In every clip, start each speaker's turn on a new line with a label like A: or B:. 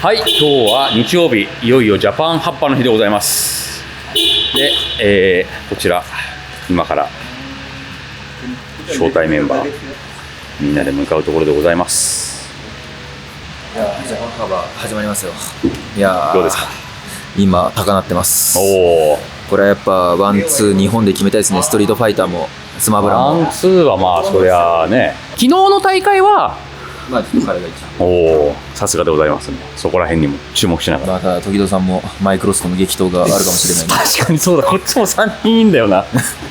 A: はい、今日は日曜日、いよいよジャパンハッパの日でございます。で、こちら今から招待メンバーみんなで向かうところでございます。
B: いやジャパンハッパ始まりますよ。いや
A: どうですか？
B: 今高鳴ってます。
A: おお、
B: これはやっぱワンツー日本で決めたいですね。ストリートファイターもスマブラも
A: ワンツーはまあそりゃね、昨日の大会は
B: まあちょっと彼が一番
A: おお、さすがでございますね。そこら辺にも注目しながら。
B: また時戸さんもマイクロスとの激闘があるかもしれないんで
A: 確かにそうだ、こっちも3人いいんだよな。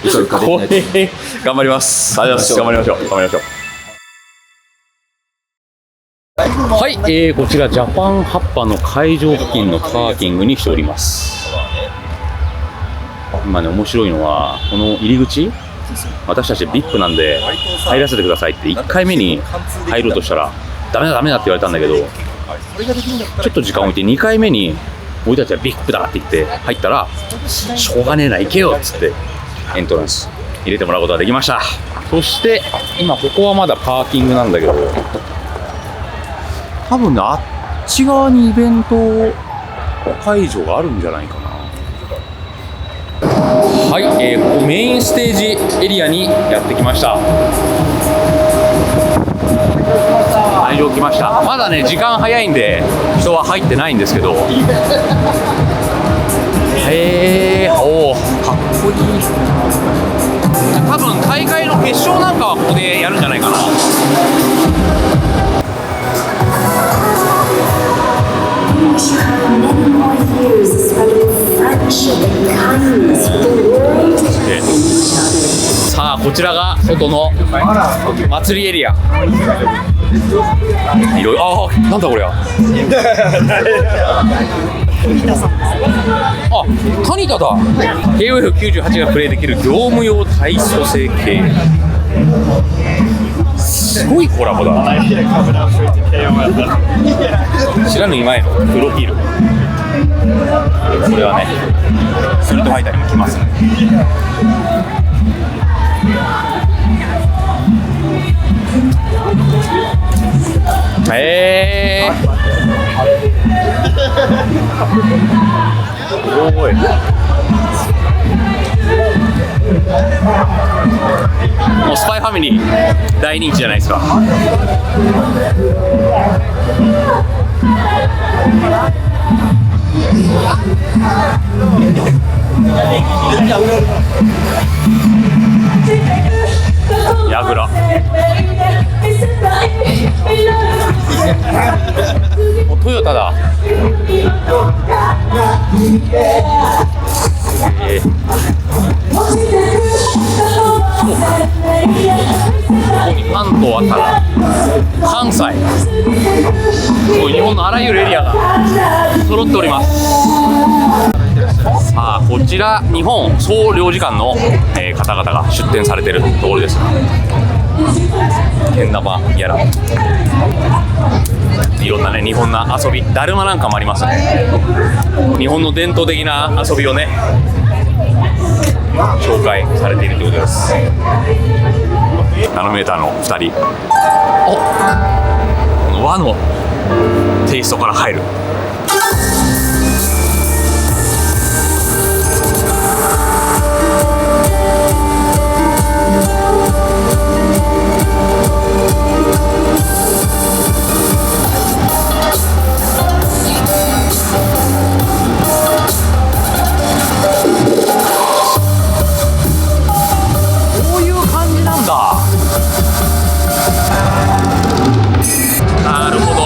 B: そうかできないと思います。
A: 頑張ります。ありがとうございます。頑張りましょう。頑張りましょう。はい、こちらジャパンハッパの会場付近のパーキングにしております。今ね、面白いのはこの入り口、私たち VIP なんで入らせてくださいって1回目に入ろうとしたらダメだダメだって言われたんだけど、ちょっと時間置いて2回目に俺たちは VIP だって言って入ったら、しょうがねえな行けよっつってエントランス入れてもらうことができました。そして今ここはまだパーキングなんだけど、多分ね、あっち側にイベント会場があるんじゃないかな。はい、ここメインステージエリアにやってきました。会場来ました。まだね時間早いんで人は入ってないんですけど、へー、おー、かっこいい。多分大会の決勝なんかはここでやるんじゃないかな。さあこちらが外の祭りエリア。いろいろ、あ、なんだこれは。あ、タニタだ。KOF98 がプレイできる業務用体組成計。すごいコラボだ。知らぬ今へのプロフィール。これはね、ストリートファイターにも来ますね。すごい。もうスパイファミリー大人気じゃないですか。ヤグラもうトヨタだ。関東あったら関西、日本のあらゆるエリアが揃っております。さあこちら日本総領事館の、方々が出展されているところです。けん玉やらいろんなね日本の遊び、だるまなんかもありますね。日本の伝統的な遊びをね紹介されているということです。ナノメーターの2人、お、この和のテイストから入る。なるほど。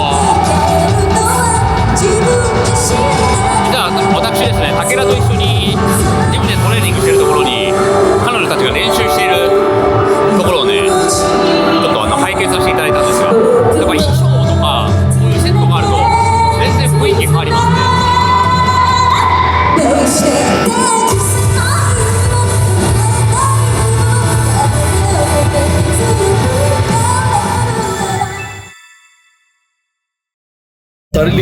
A: じゃあ私ですね、武田と一緒にジムでトレーニングしているところに彼女たちが練習しているところをね、ちょっと拝見させていただいたんですが、やっぱ衣装とかそういうセットがあると全然雰囲気変わりますね。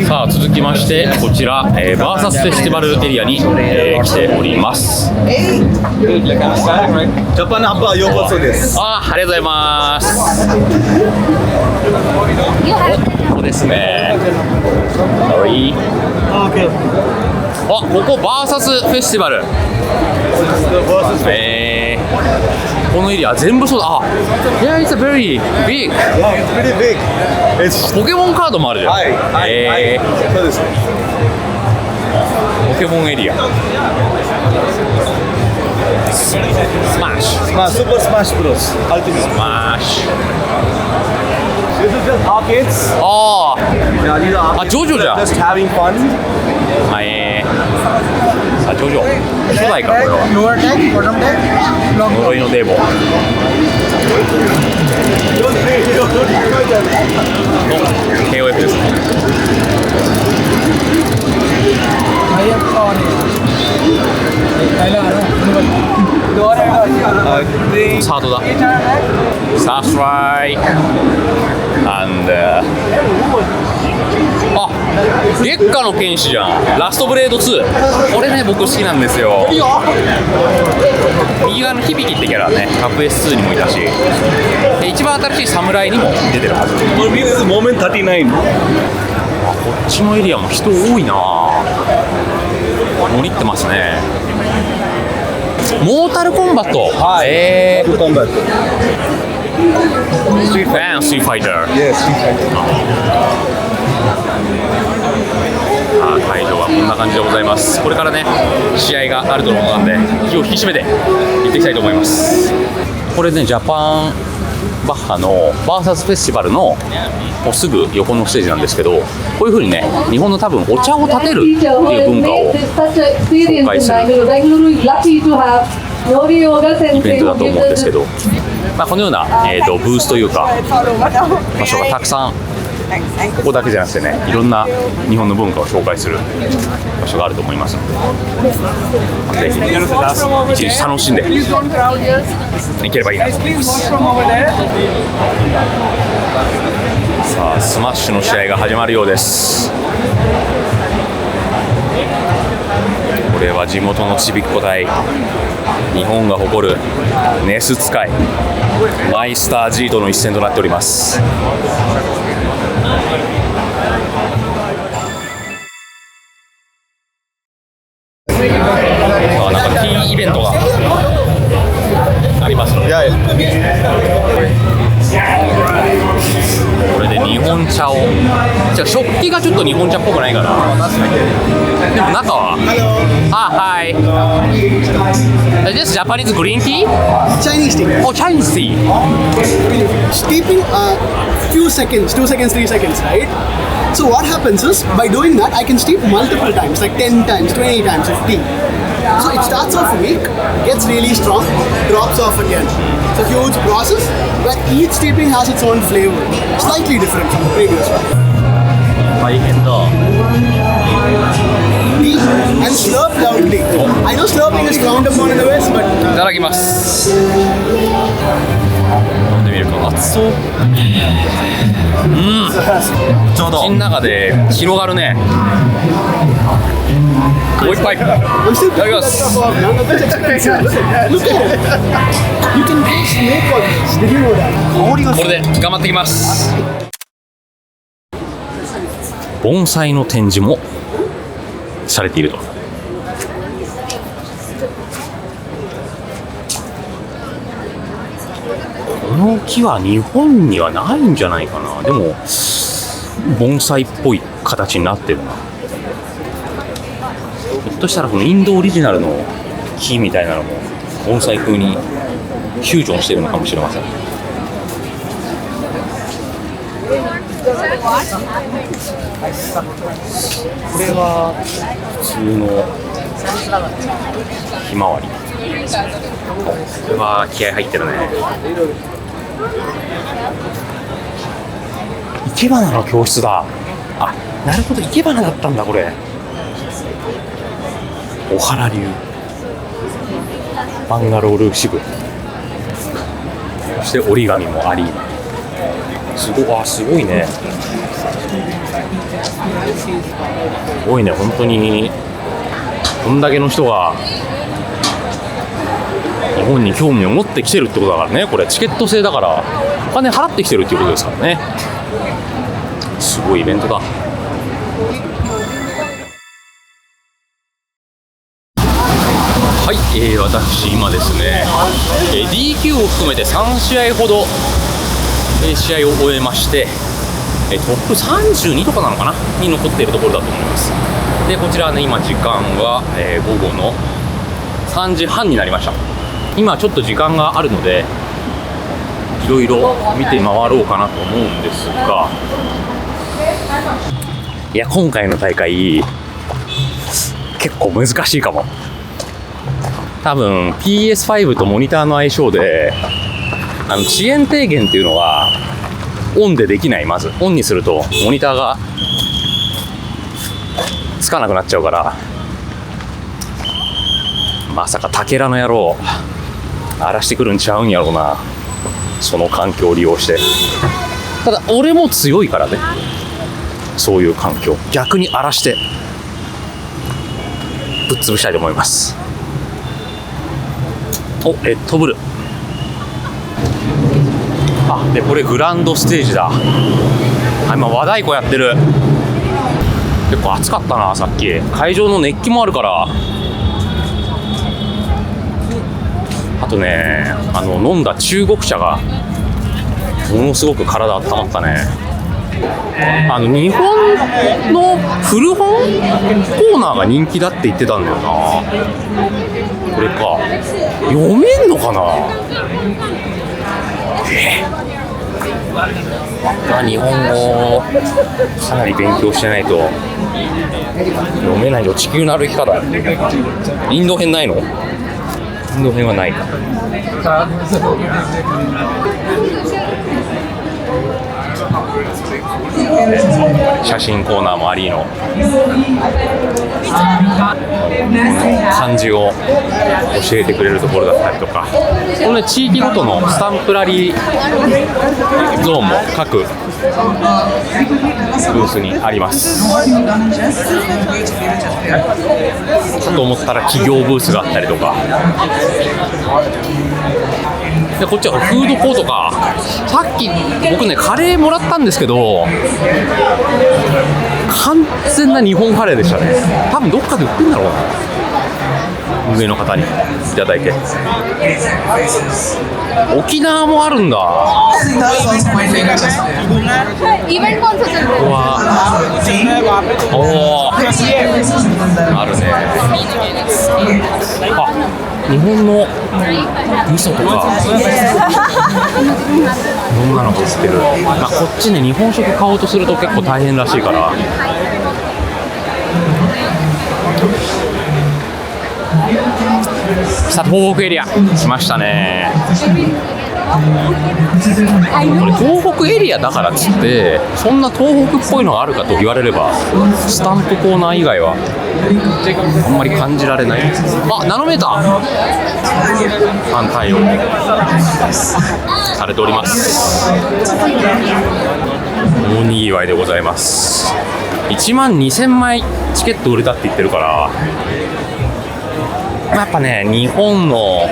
A: さあ続きましてこちら、バーサスフェスティバルエリアに、来ております。
C: ジャパンハッパーようこそです。
A: ありがとうございます。ここですね。Sorry。あ、ここバーサスフェスティバル。このエリア全部そうだ。あ、Yeah, it's a very big.
C: Yeah, it's pretty big. It's
A: ポケモンカードもあるじゃん。
C: はいそうです。
A: ポケモンエリア。スマッシュ。
C: まあスーパースマッシュブロス。アルティメット。
A: スマッシュ。
C: This is just arcades.
A: ああ。
C: Yeah, these are
A: あ、ジョジョじゃん。
C: just having fun.
A: あ、あ、ジョジョ。初代か、これは。
C: Lower deck, bottom deck.
A: 呪いのデーボ。KOF ですね。サードだ。サースライ。and あ、月下の剣士じゃん。ラストブレード2。これね、僕好きなんですよ。右側の響ってキャラね、カップ S2 にもいたし、で一番新しい侍にも出てるはず。
C: For me, this is moment 39.
A: あ、こっちのエリアも人多いな。乗りってますね。モータルコンバット。
C: Full combat.
A: ストリーファイター。
C: Yes, Street Fighter.
A: 会場はこんな感じでございます。これからね、試合があると思うので、気を引き締めて行っていきたいと思います。これね、ジャパンバッハのバーサスフェスティバルのもうすぐ横のステージなんですけど、こういう風にね、日本の多分お茶を立てるっていう文化を紹介するイベントだと思うんですけど、まあ、このような、ブースというか場所がたくさん、ここだけじゃなくてね、いろんな日本の文化を紹介する場所があると思いますので、ぜひ一日楽しんでいければいいなと思います。さあ、スマッシュの試合が始まるようです。これは地元のちびっこ隊、日本が誇るネス使いマイスター G との一戦となっております。あ、なんか T イベントがありますので、これで日本茶を、じゃあ食器がちょっと日本茶っぽくないかな。でも中は、あ、はい。This Japanese green tea?
D: Chinese tea.
A: Oh, Chinese tea.
D: Steeping few seconds, 2 seconds, 3 seconds, right? So what happens is, by doing that, I can steep multiple times, like 10 times, 20 times, 50. So it starts off weak, gets really strong, drops off again. It's a huge process, but each steeping has its own flavor, slightly different from the previous one.
A: 大変だ。
D: Tea and slurp loudly. I know slurping is frowned upon in the West, but
A: いただきます。飲んでみるか。熱そう。ちょうど口の中で広がるね。もう一杯いただきます。
D: none of it's expensive. Look at it. You can make all this. Did you know that?
A: これで頑張ってきます。盆栽の展示もされていると。この木は日本にはないんじゃないかな。でも盆栽っぽい形になってるな。ひょっとしたらこのインドオリジナルの木みたいなのも盆栽風にフュージョンしてるのかもしれません。これは普通のひまわり。これは気合入ってるね。生け花の教室だ。あ、なるほど、生け花だったんだこれ。小原流バンガロール支部、そして折り紙もあり、すごいね。すごいね、本当にこんだけの人が日本に興味を持ってきてるってことだからね。これチケット制だからお金払ってきてるっていうことですからね。すすごいイベントだ。はい、私今ですね、DQ を含めて3試合ほど、試合を終えまして、トップ32とかなのかなに残っているところだと思います。でこちらね、今時間は、午後の3時半になりました。今ちょっと時間があるのでいろいろ見て回ろうかなと思うんですが、いや今回の大会結構難しいかも。多分 PS5 とモニターの相性で遅延低減っていうのはオンでできない。まずオンにするとモニターがつかなくなっちゃうから、まさかタケラの野郎荒らしてくるんちゃうんやろうな、その環境を利用して。ただ俺も強いからね、そういう環境逆に荒らしてぶっ潰したいと思います。お、レッドブル。あ、でこれグランドステージだ。今和太鼓やってる。結構暑かったなさっき。会場の熱気もあるから。あとね、飲んだ中国茶がものすごく体温まったね。日本の古本コーナーが人気だって言ってたんだよな。これか、読めんのかな。日本語かなり勉強してないと読めないよ。地球の歩き方、インド編ないの？インド編はないか。写真コーナーもありの漢字を教えてくれるところだったりとか、このね、地域ごとのスタンプラリーゾーンも各ブースにあります。かと思ったら企業ブースがあったりとかで、こっちはフードコートか。さっき僕ねカレーもらったんですけど完全な日本カレーでしたね。多分どっかで売ってんだろうな、上の方にいただいて。沖縄もあるんだ。
E: इवेंट कौन सा चल रहा है?
A: うわおーあるね。あ、日本の味噌とかいろんなのが売ってる。こっちね、日本食買おうとすると結構大変らしいから。さあ東北エリア来ましたね。これ東北エリアだからっつってそんな東北っぽいのがあるかと言われれば、スタンプコーナー以外はあんまり感じられない。あ、ナノメーター反対応されております。大にぎわいでございます。12000枚チケット売れたって言ってるから、やっぱね、日本の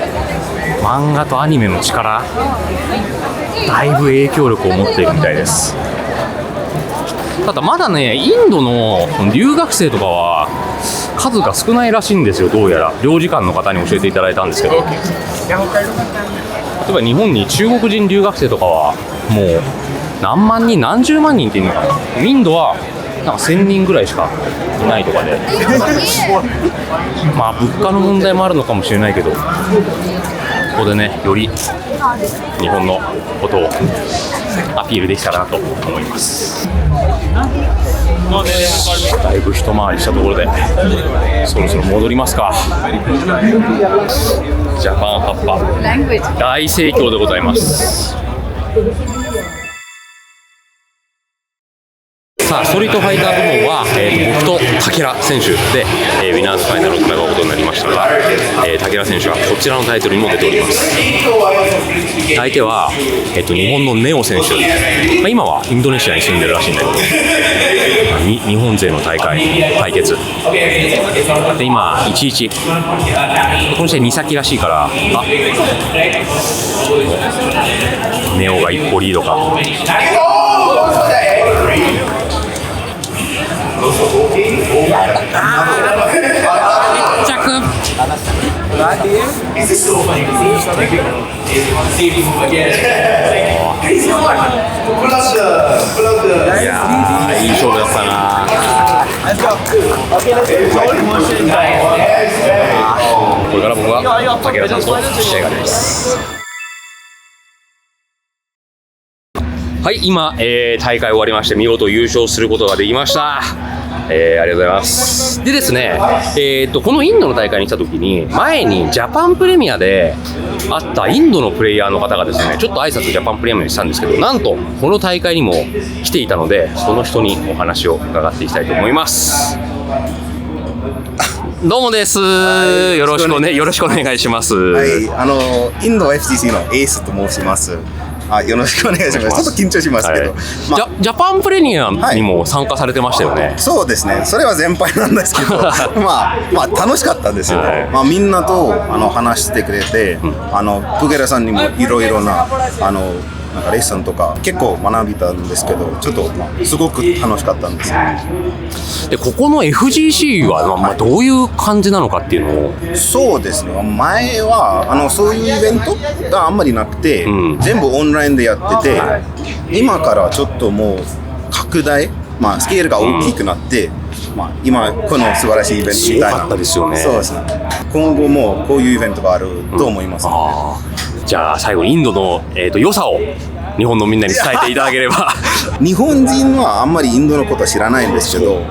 A: 漫画とアニメの力、だいぶ影響力を持っているみたいです。ただまだね、インドの留学生とかは数が少ないらしいんですよ。どうやら領事館の方に教えていただいたんですけど、例えば日本に中国人留学生とかはもう何万人何十万人っていうのかな。インドはなんか1000人ぐらいしかいないとかで、まあ物価の問題もあるのかもしれないけど、ここでね、より日本のことをアピールできたらなと思います。だいぶ一回りしたところでそろそろ戻りますか。ジャパンハッパ大盛況でございます。さあストリートファイター部門は、僕と武尊選手で、ウィナーズファイナルを戦うことになりましたが、武尊選手はこちらのタイトルにも出ております。相手は、日本のネオ選手、今はインドネシアに住んでるらしいんだけど、日本勢の対決で今1-1、この試合2先らしいから、ネオが一歩リードか。いやー、いい勝負だったな。これから僕は竹原さんと試合があります。はい、今、大会終わりまして見事優勝することができました。ありがとうございます。でですね、このインドの大会に来た時に前にジャパンプレミアで会ったインドのプレイヤーの方がですね、ちょっと挨拶ジャパンプレミアにしたんですけど、なんとこの大会にも来ていたので、その人にお話を伺っていきたいと思います。どうもです。よろしくお願いします。
F: はい、インド FTC のエースと申します。よろしくお願いします。ちょっと緊張しますけど、
A: ジャパンプレミアにも参加されてましたよね。
F: そうですね。それは先輩なんですけど、まあ楽しかったんですよ。みんなと話してくれて、プゲラさんにもいろいろななんかレッスンとか結構学びたんですけど、ちょっとすごく楽しかったんですよ。
A: で、ここの FGC はどういう感じなのかっていうのを。
F: そうですね。前はそういうイベントがあんまりなくて、全部オンラインでやってて、今からちょっともう拡大、スケールが大きくなって、今この素晴らしいイベントみたいな。
A: すごかったですよね。
F: そうですね。今後もこういうイベントがあると思います。
A: じゃあ最後にインドの、良さを日本のみんなに伝えていただければ。
F: 日本人はあんまりインドのことは知らないんですけど、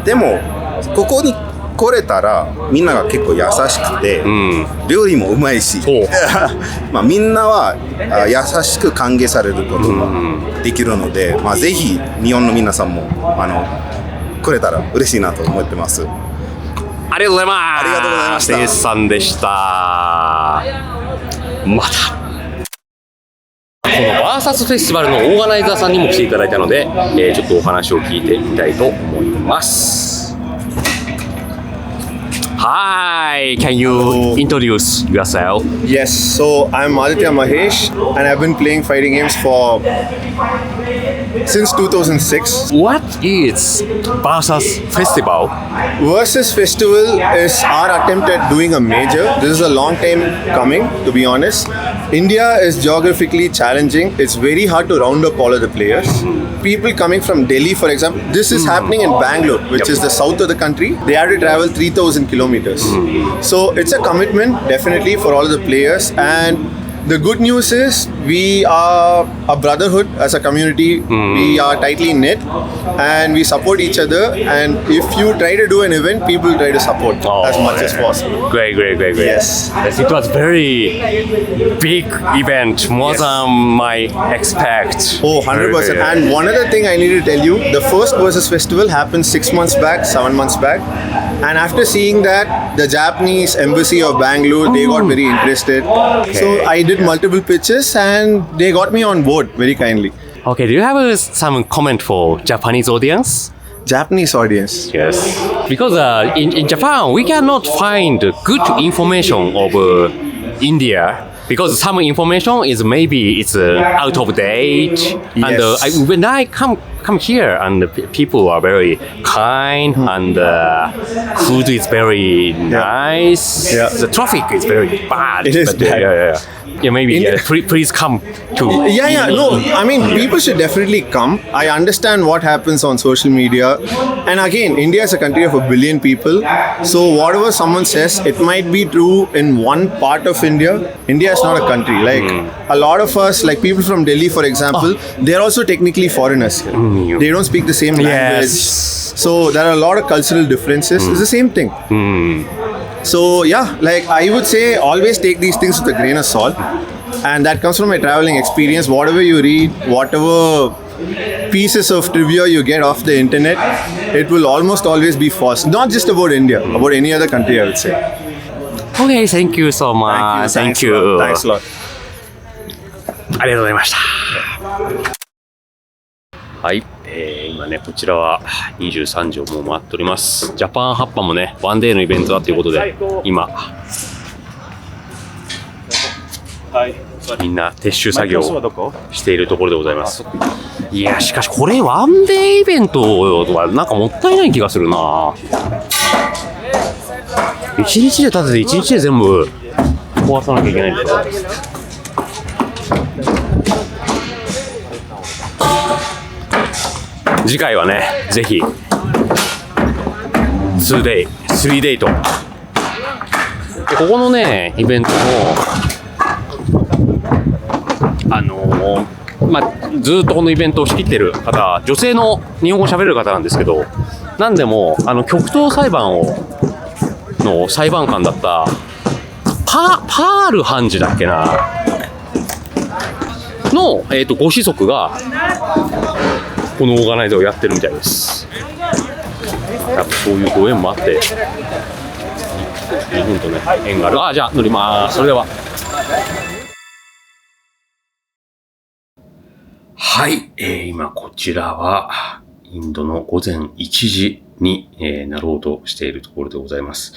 F: でもここに来れたらみんなが結構優しくて、料理もうまいしみんなは優しく歓迎されることができるので、ぜひ日本の皆さんも来れたら嬉しいなと思ってます。
A: ありがとうございます。
F: ありがとうございました。
A: セイスさんでした。またこのバーサスフェスティバルのオーガナイザーさんにも来ていただいたので、ちょっとお話を聞いてみたいと思います。Hi, can you introduce yourself?
G: Yes, so I'm Aditya Mahesh and I've been playing fighting games since 2006.
A: What is Versus Festival?
G: Versus Festival is our attempt at doing a major. This is a long time coming, to be honest. India is geographically challenging. It's very hard to round up all of the players. People coming from Delhi, for example, this is happening in Bangalore, which is the south of the country. They have to travel 3,000 kilometers. So it's a commitment, definitely, for all of the players. And the good news is we are a brotherhood as a community. We are tightly knit and we support each other. And if you try to do an event, people try to support as much as possible.
A: Great.
G: Yes.
A: It was very big event, more than my expect.
G: Oh, 100%. And one other thing I need to tell you, the first Versus Festival happened 7 months back. And after seeing that, the Japanese embassy of Bangalore, they got very interested. So I did multiple pitches and they got me on board very kindly.
A: Okay, do you have some comment for Japanese audience?
G: Japanese audience.
A: Yes. Because in Japan, we cannot find good information of India. Because some information is maybe it's out of date.
G: Yes.
A: And when I come here, and people are very kind, and food is very nice.
G: Yeah.
A: The traffic is very bad.
G: It is bad.
A: Yeah, maybe please come to.
G: No, I mean, people should definitely come. I understand what happens on social media. And again, India is a country of 1 billion people. So whatever someone says, it might be true in one part of India. India is not a country. Like a lot of us, like people from Delhi, for example, they're also technically foreigners. They don't speak the same language. So there are a lot of cultural differences. It's the same thing. So yeah, like I would say, always take these things with a grain of salt. And that comes from my traveling experience. Whatever you read, whatever pieces of trivia you get off the internet, it will almost always be false. Not just about India, about any other country, I would say.
A: Okay, thank you so much. Thank you.
G: Thanks a lot.
A: ありがとうございました。はい、今ね、こちらは23時をもう回っております。ジャパンハッパもね、ワンデーのイベントだということで、今、みんな撤収作業をしているところでございます。いや、しかしこれワンデーイベントはなんかもったいない気がするな。一日で立てて一日で全部壊さなきゃいけないんだよ。次回はね、ぜひ 2day、3day とでここのね、イベントもずーっとこのイベントを仕切ってる方、女性の日本語喋れる方なんですけど、なんでも極東裁判の裁判官だったパール判事だっけなの、ご子息がこのオーガナイザーをやってるみたいです。やっぱそういうご縁もあって日本とね縁がある。じゃあ乗ります。それでは。はい、今こちらはインドの午前1時に、なろうとしているところでございます。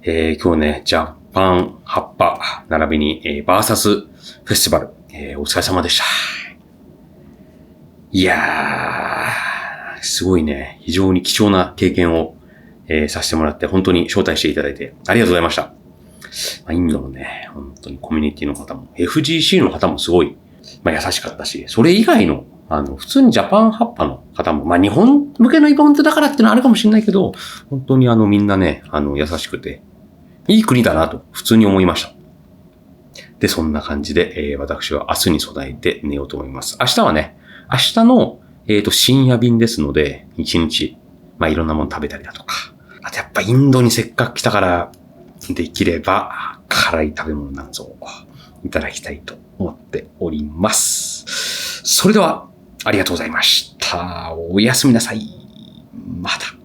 A: 今日ね、ジャパンハッパ並びに、バーサスフェスティバル、お疲れ様でした。いやー、すごいね、非常に貴重な経験を、させてもらって、本当に招待していただいてありがとうございました。インドのね、本当にコミュニティの方も、FGC の方もすごい、優しかったし、それ以外の、普通にジャパンハッパの方も、日本向けのイベントだからっていうのはあるかもしれないけど、本当にみんなね、優しくて、いい国だなと、普通に思いました。で、そんな感じで、私は明日に備えて寝ようと思います。明日はね、明日の、深夜便ですので、一日、いろんなもの食べたりだとか、あとやっぱインドにせっかく来たから、できれば、辛い食べ物なんぞをいただきたいと思っております。それでは、ありがとうございました。おやすみなさい。また。